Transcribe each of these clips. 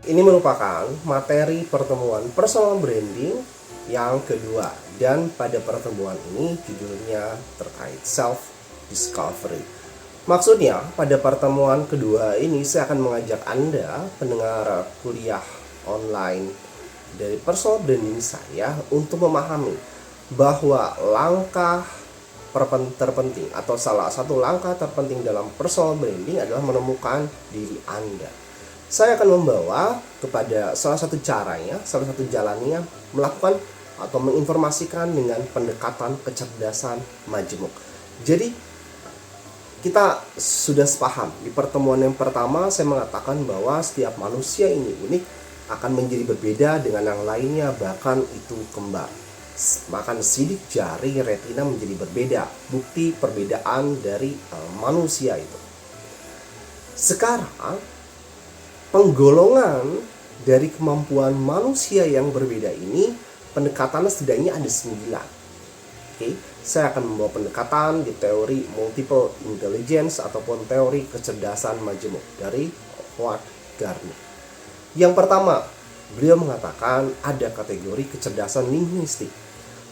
Ini merupakan materi pertemuan personal branding yang kedua, dan pada pertemuan ini judulnya terkait self discovery. Maksudnya pada pertemuan kedua ini saya akan mengajak Anda pendengar kuliah online dari personal branding saya untuk memahami bahwa langkah terpenting atau salah satu langkah terpenting dalam personal branding adalah menemukan diri Anda. Saya akan membawa kepada salah satu caranya, salah satu jalannya melakukan atau menginformasikan dengan pendekatan kecerdasan majemuk. Jadi kita sudah sepaham di pertemuan yang pertama saya mengatakan bahwa setiap manusia ini unik, akan menjadi berbeda dengan yang lainnya, bahkan itu kembar. Bahkan sidik jari retina menjadi berbeda, bukti perbedaan dari manusia itu. Sekarang penggolongan dari kemampuan manusia yang berbeda ini pendekatannya setidaknya ada 9. Oke, saya akan membawa pendekatan di teori multiple intelligence ataupun teori kecerdasan majemuk dari Howard Gardner. Yang pertama, beliau mengatakan ada kategori kecerdasan linguistik.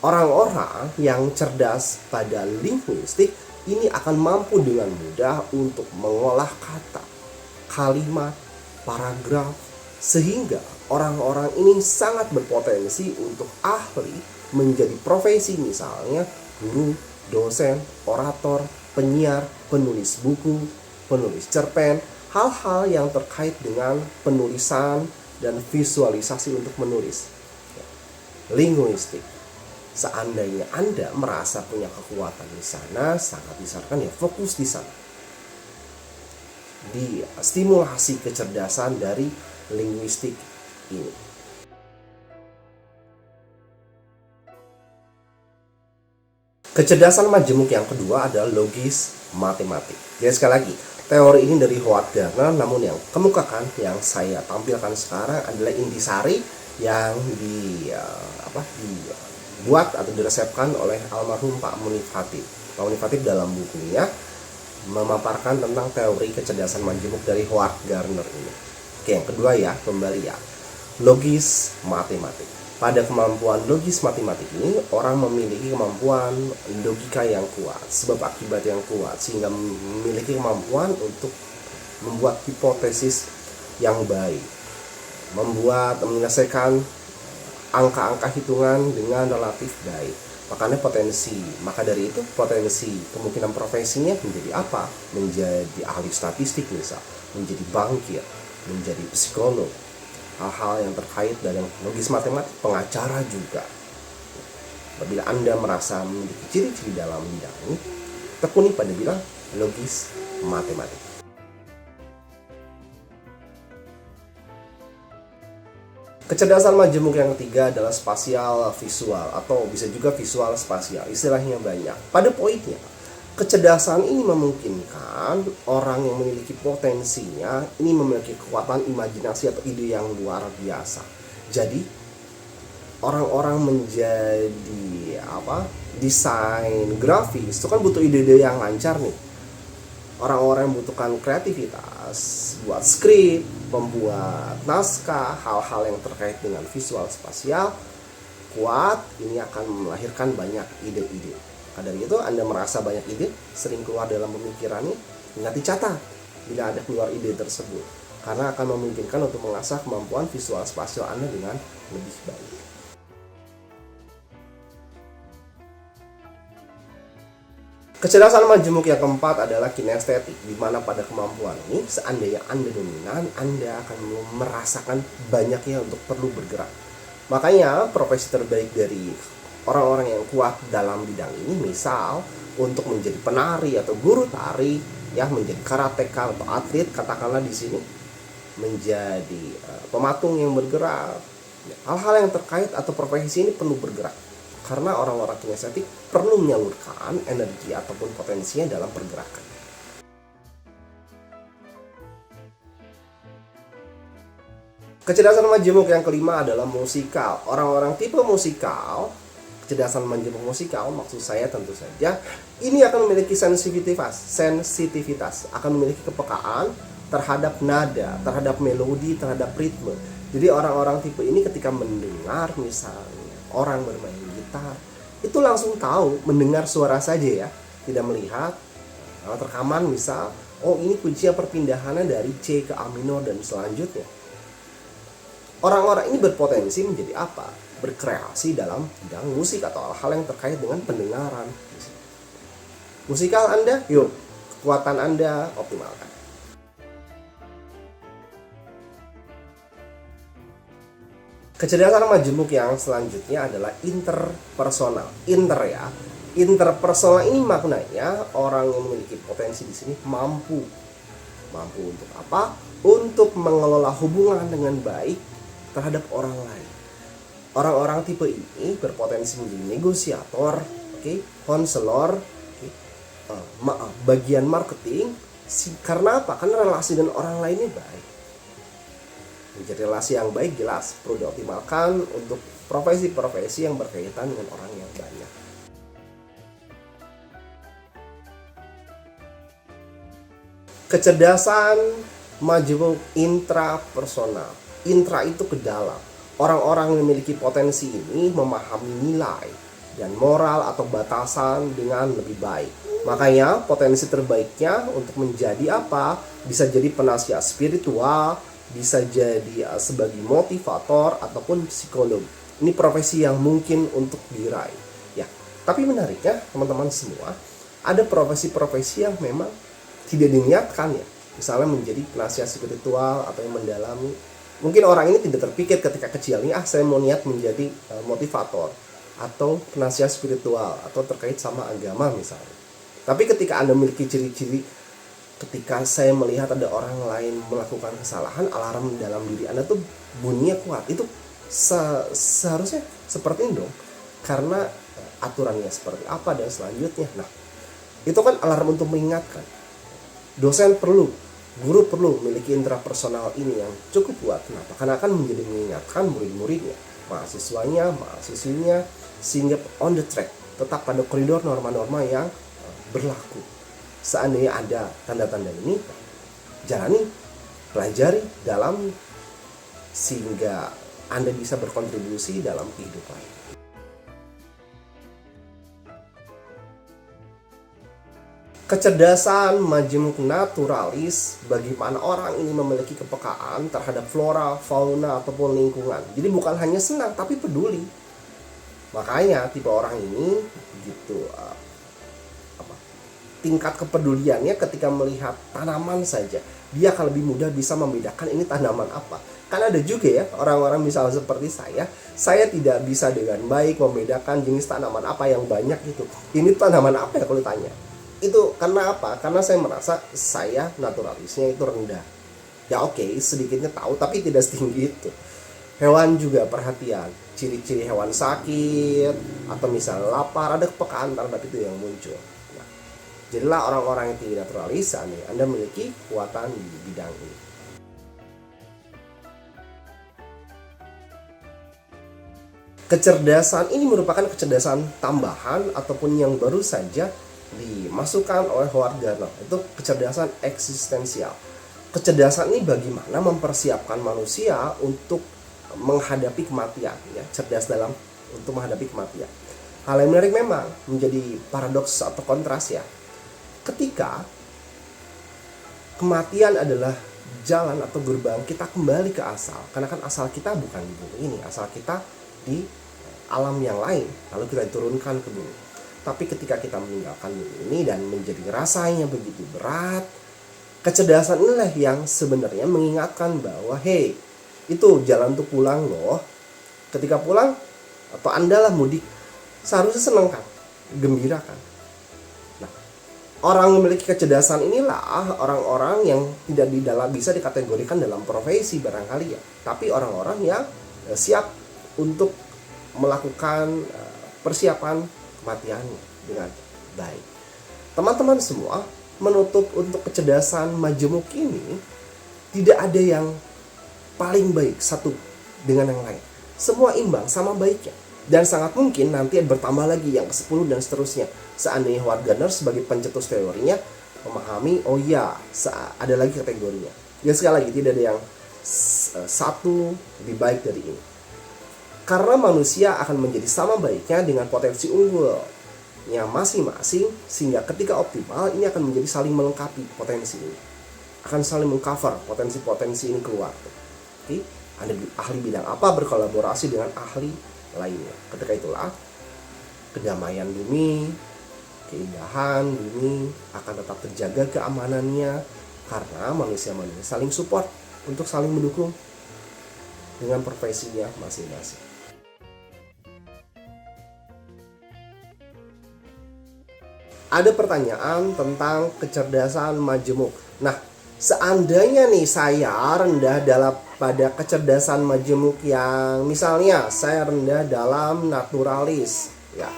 Orang-orang yang cerdas pada linguistik ini akan mampu dengan mudah untuk mengolah kata, kalimat, paragraf, sehingga orang-orang ini sangat berpotensi untuk ahli menjadi profesi, misalnya guru, dosen, orator, penyiar, penulis buku, penulis cerpen, hal-hal yang terkait dengan penulisan dan visualisasi untuk menulis. Linguistik. Seandainya Anda merasa punya kekuatan di sana, sangat disarankan ya fokus di sana. Di stimulasi kecerdasan dari linguistik ini. Kecerdasan majemuk yang kedua adalah logis matematik. Jadi sekali lagi, teori ini dari Howard Gardner, namun yang kemukakan yang saya tampilkan sekarang adalah intisari yang dibuat atau diresepkan oleh almarhum Pak Munif Hatip. Pak Munif Hatip dalam bukunya memaparkan tentang teori kecerdasan majemuk dari Howard Gardner ini. Oke, yang kedua ya, kembali ya, logis matematik. Pada kemampuan logis matematik ini, orang memiliki kemampuan logika yang kuat, sebab akibat yang kuat, sehingga memiliki kemampuan untuk membuat hipotesis yang baik, menyelesaikan angka-angka hitungan dengan relatif baik. Maka dari itu potensi kemungkinan profesinya menjadi apa? Menjadi ahli statistik misal, menjadi bankir, menjadi psikolog, hal-hal yang terkait dengan logis matematik, pengacara juga. Apabila Anda merasa memiliki ciri-ciri dalam bidang ini, tekuni pada bidang logis matematik. Kecerdasan majemuk yang ketiga adalah spasial visual atau bisa juga visual spasial. Istilahnya banyak. Pada poinnya, kecerdasan ini memungkinkan orang yang memiliki potensinya ini memiliki kekuatan imajinasi atau ide yang luar biasa. Jadi orang-orang menjadi desain grafis itu kan butuh ide-ide yang lancar nih. Orang-orang yang membutuhkan kreativitas, buat skrip, membuat naskah, hal-hal yang terkait dengan visual spasial kuat, ini akan melahirkan banyak ide-ide. Maka dari itu Anda merasa banyak ide sering keluar dalam pemikiran ini, ingat dicatat bila ada keluar ide tersebut, karena akan memungkinkan untuk mengasah kemampuan visual spasial Anda dengan lebih baik. Kecerdasan majemuk yang keempat adalah kinestetik, di mana pada kemampuan ini seandainya Anda dominan, Anda akan merasakan banyaknya untuk perlu bergerak. Makanya profesi terbaik dari orang-orang yang kuat dalam bidang ini, misal untuk menjadi penari atau guru tari, ya menjadi karateka atau atlet, katakanlah di sini, menjadi pematung yang bergerak, hal-hal yang terkait atau profesi ini perlu bergerak. Karena orang-orang kinestetik perlu menyalurkan energi ataupun potensinya dalam pergerakan. Kecerdasan majemuk yang kelima adalah musikal. Orang-orang tipe musikal, kecerdasan majemuk musikal maksud saya tentu saja ini akan memiliki sensitivitas, akan memiliki kepekaan terhadap nada, terhadap melodi, terhadap ritme. Jadi orang-orang tipe ini ketika mendengar misalnya orang bermain gitar, itu langsung tahu, mendengar suara saja ya, tidak melihat. Rekaman misal, oh ini kunci perpindahannya dari C ke A minor dan selanjutnya. Orang-orang ini berpotensi menjadi apa? Berkreasi dalam bidang musik atau hal-hal yang terkait dengan pendengaran. Musikal Anda, yuk, kekuatan Anda optimalkan. Kecerdasan majemuk yang selanjutnya adalah interpersonal. Interpersonal ini maknanya orang yang memiliki potensi di sini mampu untuk apa? Untuk mengelola hubungan dengan baik terhadap orang lain. Orang-orang tipe ini berpotensi menjadi negosiator, konselor, bagian marketing. Karena apa? Karena relasi dengan orang lainnya baik. Menjadi relasi yang baik jelas perlu dioptimalkan untuk profesi-profesi yang berkaitan dengan orang yang banyak. Kecerdasan majemuk intrapersonal. Intra itu ke dalam. Orang-orang yang memiliki potensi ini memahami nilai dan moral atau batasan dengan lebih baik. Makanya potensi terbaiknya untuk menjadi apa? Bisa jadi penasihat spiritual, bisa jadi sebagai motivator ataupun psikolog. Ini profesi yang mungkin untuk diraih. Ya, tapi menariknya teman-teman semua, ada profesi-profesi yang memang tidak diniatkan ya. Misalnya menjadi penasihat spiritual atau yang mendalami. Mungkin orang ini tidak terpikir ketika kecilnya, saya mau niat menjadi motivator atau penasihat spiritual atau terkait sama agama misalnya. Tapi ketika Anda memiliki ciri-ciri, ketika saya melihat ada orang lain melakukan kesalahan, alarm dalam diri Anda tuh bunyinya kuat. Itu seharusnya seperti ini dong. Karena aturannya seperti apa dan selanjutnya. Nah, itu kan alarm untuk mengingatkan. Dosen perlu, guru perlu memiliki intrapersonal ini yang cukup kuat. Kenapa? Karena akan menjadi mengingatkan murid-muridnya, mahasiswinya, sehingga on the track, tetap pada koridor norma-norma yang berlaku. Seandainya ada tanda-tanda ini, jalani, pelajari dalam sehingga Anda bisa berkontribusi dalam kehidupan. Kecerdasan majemuk naturalis, bagaimana orang ini memiliki kepekaan terhadap flora, fauna, ataupun lingkungan. Jadi bukan hanya senang, tapi peduli. Makanya tipe orang ini begitu tingkat kepeduliannya ketika melihat tanaman saja, dia akan lebih mudah bisa membedakan ini tanaman apa. Kan ada juga ya orang-orang misalnya seperti saya tidak bisa dengan baik membedakan jenis tanaman apa yang banyak gitu. Ini tanaman apa ya kalau ditanya? Itu karena apa? Karena saya merasa saya naturalisnya itu rendah. Ya oke, sedikitnya tahu tapi tidak setinggi itu. Hewan juga perhatian, ciri-ciri hewan sakit atau misalnya lapar, ada kepekaan terhadap itu yang muncul. Nah, jadilah orang-orang yang tinggi naturalis, Anda memiliki kekuatan di bidang ini. Kecerdasan ini merupakan kecerdasan tambahan ataupun yang baru saja dimasukkan oleh Howard Gardner. Itu kecerdasan eksistensial. Kecerdasan ini bagaimana mempersiapkan manusia untuk menghadapi kematian, ya, cerdas dalam untuk menghadapi kematian. Hal yang menarik memang menjadi paradoks atau kontras ya. Ketika kematian adalah jalan atau gerbang kita kembali ke asal, karena kan asal kita bukan di bumi ini, asal kita di alam yang lain, lalu kita diturunkan ke bumi. Tapi ketika kita meninggalkan bumi ini dan menjadi rasanya begitu berat, kecerdasan inilah yang sebenarnya mengingatkan bahwa hey, itu jalan untuk pulang loh. Ketika pulang atau Anda lah mudik, seharusnya senang kan, gembira kan. Nah, orang yang memiliki kecerdasan inilah orang-orang yang tidak bisa dikategorikan dalam profesi barangkali ya, tapi orang-orang yang siap untuk melakukan persiapan kematiannya dengan baik. Teman-teman semua, menutup untuk kecerdasan majemuk ini tidak ada yang paling baik satu dengan yang lain. Semua imbang sama baiknya. Dan sangat mungkin nanti bertambah lagi yang ke-10 dan seterusnya. Seandainya Howard Gardner sebagai pencetus teorinya memahami, oh iya, ada lagi kategorinya. Ya sekali lagi, tidak ada yang satu lebih baik dari ini. Karena manusia akan menjadi sama baiknya dengan potensi unggulnya masing-masing, sehingga ketika optimal ini akan menjadi saling melengkapi potensi ini. Akan saling mengcover potensi-potensi ini keluar. Oke, ada ahli bidang apa berkolaborasi dengan ahli lainnya. Ketika itulah kedamaian bumi, keindahan bumi akan tetap terjaga keamanannya, karena manusia-manusia saling support untuk saling mendukung dengan profesinya masing-masing. Ada pertanyaan tentang kecerdasan majemuk. Nah, seandainya nih saya rendah pada kecerdasan majemuk yang misalnya saya rendah dalam naturalis, ya.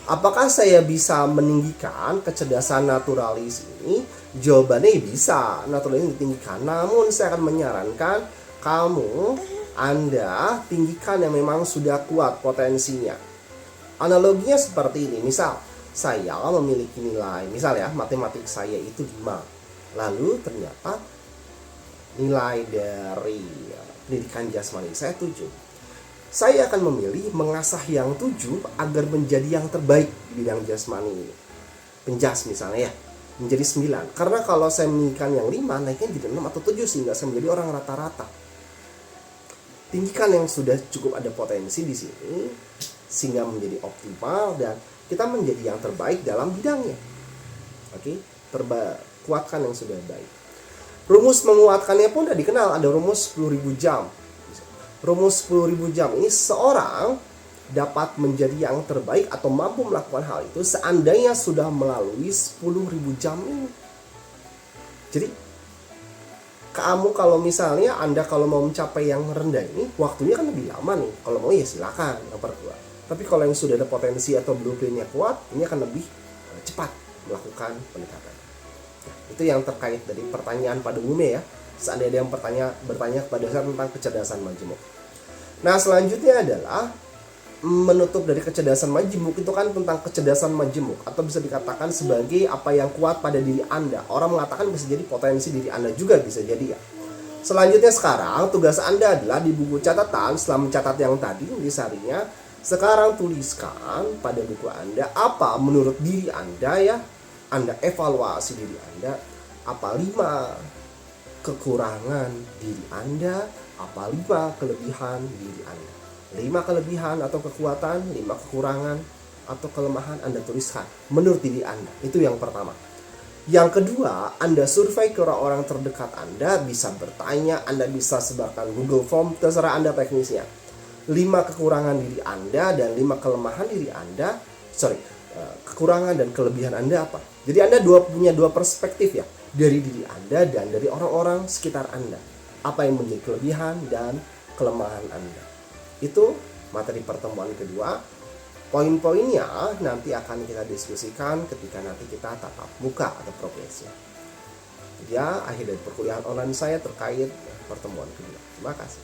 Apakah saya bisa meninggikan kecerdasan naturalis ini? Jawabannya bisa, naturalis ditinggikan. Namun saya akan menyarankan Anda tinggikan yang memang sudah kuat potensinya. Analoginya seperti ini, misal saya memiliki nilai, misal ya, matematik saya itu 5. Lalu ternyata nilai dari pendidikan jasmani saya 7. Saya akan memilih mengasah yang 7 agar menjadi yang terbaik di bidang jasmani ini. Penjas misalnya ya, menjadi 9. Karena kalau saya meninggikan yang 5, naiknya jadi 6 atau 7 sehingga saya menjadi orang rata-rata. Tinggikan yang sudah cukup ada potensi di sini sehingga menjadi optimal dan kita menjadi yang terbaik dalam bidangnya. Oke, kuatkan yang sudah baik. Rumus menguatkannya pun sudah dikenal, ada rumus 10.000 jam. Rumus 10.000 jam ini seorang dapat menjadi yang terbaik atau mampu melakukan hal itu seandainya sudah melalui 10.000 jam ini. Jadi kamu kalau misalnya Anda kalau mau mencapai yang rendah ini, waktunya kan lebih lama nih. Kalau mau ya silakan memperkuat. Tapi kalau yang sudah ada potensi atau blueprintnya kuat, ini akan lebih cepat melakukan pendekatan. Nah, itu yang terkait dari pertanyaan pada umumnya ya. Seandainya ada yang bertanya kepada saya tentang kecerdasan majemuk. Nah, selanjutnya adalah menutup dari kecerdasan majemuk itu kan tentang kecerdasan majemuk, atau bisa dikatakan sebagai apa yang kuat pada diri Anda. Orang mengatakan bisa jadi potensi diri Anda juga bisa jadi ya. Selanjutnya sekarang tugas Anda adalah di buku catatan setelah mencatat yang tadi di sarinya, sekarang tuliskan pada buku Anda apa menurut diri Anda ya. Anda evaluasi diri Anda, apa 5 kekurangan diri Anda, apa 5 kelebihan diri Anda. 5 kelebihan atau kekuatan, 5 kekurangan atau kelemahan Anda tuliskan menurut diri Anda. Itu yang pertama. Yang kedua, Anda survei ke orang-orang terdekat Anda, bisa bertanya, Anda bisa sebarkan Google Form, terserah Anda teknisnya. 5 kekurangan diri Anda dan 5 kelemahan diri Anda, kekurangan dan kelebihan Anda apa? Jadi Anda punya 2 perspektif ya, dari diri Anda dan dari orang-orang sekitar Anda. Apa yang menjadi kelebihan dan kelemahan Anda. Itu materi pertemuan kedua. Poin-poinnya nanti akan kita diskusikan ketika nanti kita tatap muka atau progresnya. Ya, akhir dari perkuliahan online saya terkait pertemuan kedua. Terima kasih.